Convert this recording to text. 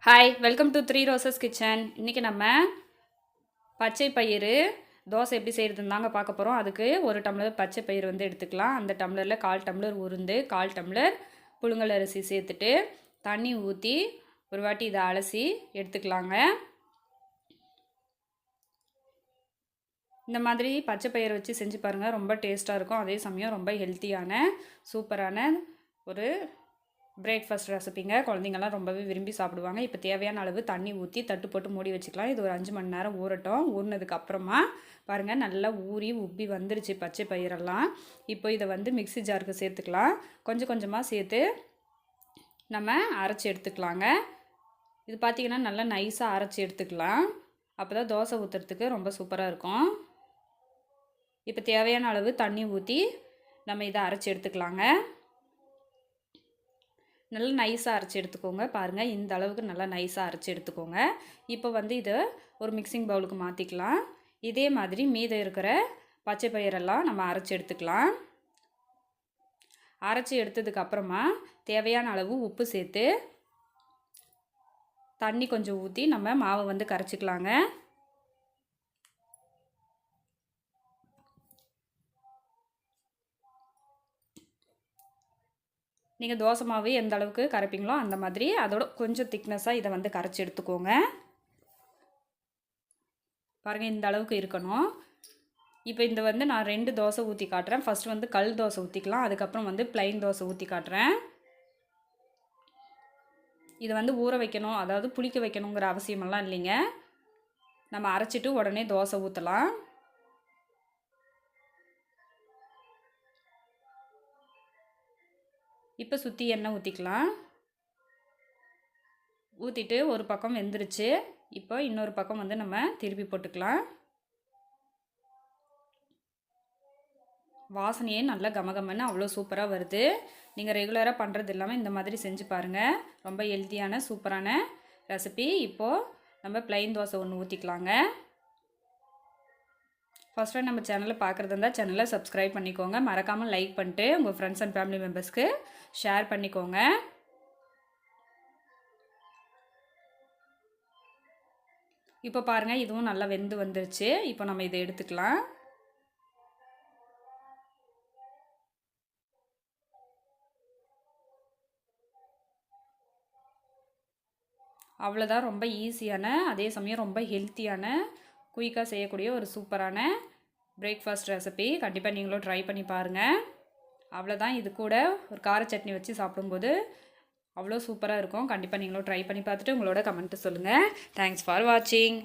Hi, welcome to three roses kitchen. இன்றைக்கி நம்ம பச்சை பயிறு தோசை எப்படி செய்கிறதுன்னு தாங்க பார்க்க போகிறோம். அதுக்கு ஒரு டம்ளர் பச்சை பயிறு எடுத்துக்கலாம். அந்த டம்ளரில் 1/4 டம்ளர் உளுந்து, 1/4 டம்ளர் புழுங்கல் அரிசி சேர்த்துட்டு தண்ணி ஊற்றி ஒரு வாட்டி இதை அலசி எடுத்துக்கலாங்க. இந்த மாதிரி பச்சை பயிரை வச்சு செஞ்சு பாருங்கள், ரொம்ப டேஸ்ட்டாக இருக்கும். அதே சமயம் ரொம்ப ஹெல்த்தியான சூப்பரான ஒரு பிரேக்ஃபாஸ்ட் ரெசிப்பிங்க. குழந்தைங்கள்லாம் ரொம்பவே விரும்பி சாப்பிடுவாங்க. இப்போ தேவையான அளவு தண்ணி ஊற்றி தட்டு போட்டு மூடி வச்சுக்கலாம். இது ஒரு 5 மணி நேரம் ஊறட்டும். ஊறினதுக்கப்புறமா பாருங்கள், நல்லா ஊறி உப்பி வந்துருச்சு பச்சை பயிரெல்லாம். இப்போ இதை மிக்ஸி ஜாருக்கு சேர்த்துக்கலாம். கொஞ்சம் கொஞ்சமாக சேர்த்து நம்ம அரைச்சி எடுத்துக்கலாங்க. இது பார்த்திங்கன்னா நல்லா நைஸாக அரைச்சி எடுத்துக்கலாம். அப்போ தான் தோசை ஊற்றுறதுக்கு ரொம்ப சூப்பராக இருக்கும். இப்போ தேவையான அளவு தண்ணி ஊற்றி நம்ம இதை அரைச்சி எடுத்துக்கலாங்க. நல்லா நைஸாக அரைச்சி எடுத்துக்கோங்க. பாருங்கள், இந்த அளவுக்கு நல்லா நைஸாக அரைச்சி எடுத்துக்கோங்க. இப்போ இதை ஒரு மிக்சிங் பவுலுக்கு மாற்றிக்கலாம். இதே மாதிரி மீதம் இருக்கிற பச்சை பயிரெல்லாம் நம்ம அரைச்சி எடுத்துக்கலாம். அரைச்சி எடுத்ததுக்கப்புறமா தேவையான அளவு உப்பு சேர்த்து தண்ணி கொஞ்சம் ஊற்றி நம்ம மாவை கரைச்சிக்கலாங்க. நீங்கள் தோசை மாவு எந்த அளவுக்கு கரைப்பீங்களோ அந்த மாதிரி அதோட கொஞ்சம் திக்னஸாக இதை கரைச்சி எடுத்துக்கோங்க. பாருங்கள், இந்த அளவுக்கு இருக்கணும். இப்போ இந்த நான் 2 தோசை ஊற்றி காட்டுறேன். ஃபஸ்ட்டு கல் தோசை ஊற்றிக்கலாம். அதுக்கப்புறம் ப்ளைன் தோசை ஊற்றி காட்டுறேன். இதை ஊற வைக்கணும், அதாவது புளிக்க வைக்கணுங்கிற அவசியமெல்லாம் இல்லைங்க. நம்ம அரைச்சிட்டு உடனே தோசை ஊற்றலாம். இப்போ சுற்றி எண்ணெய் ஊற்றிக்கலாம். ஊற்றிட்டு ஒரு பக்கம் வெந்துருச்சு. இப்போ இன்னொரு பக்கம் நம்ம திருப்பி போட்டுக்கலாம். வாசனையே நல்லா கமகமன்னு அவ்வளோ சூப்பராக வருது. நீங்கள் ரெகுலராக பண்ணுறது இல்லாமல் இந்த மாதிரி செஞ்சு பாருங்கள். ரொம்ப ஹெல்த்தியான சூப்பரான ரெசிபி. இப்போது நம்ம ப்ளைன் தோசை ஒன்று ஊற்றிக்கலாங்க. ஃபஸ்ட் டைம் நம்ம சேனலை பார்க்குறது இருந்தால் சேனலை சப்ஸ்கிரைப் பண்ணிக்கோங்க. மறக்காமல் லைக் பண்ணிட்டு உங்கள் ஃப்ரெண்ட்ஸ் அண்ட் ஃபேமிலி மெம்பர்ஸ்க்கு ஷேர் பண்ணிக்கோங்க. இப்போ பாருங்கள், இதுவும் நல்லா வெந்து வந்துருச்சு. இப்போ நம்ம இதை எடுத்துக்கலாம். அவ்வளோதான். ரொம்ப ஈஸியான, அதே சமயம் ரொம்ப ஹெல்த்தியான, குயிக்காக செய்யக்கூடிய ஒரு சூப்பரான பிரேக்ஃபாஸ்ட் ரெசிபி. கண்டிப்பாக நீங்களும் ட்ரை பண்ணி பாருங்கள். அவ்வளோதான். இது கூட ஒரு கார சட்னி வச்சு சாப்பிடும்போது அவ்வளோ சூப்பராக இருக்கும். கண்டிப்பாக நீங்களும் ட்ரை பண்ணி பார்த்துட்டு உங்களோட கமெண்ட்டு சொல்லுங்கள். தேங்க்ஸ் ஃபார் வாட்சிங்.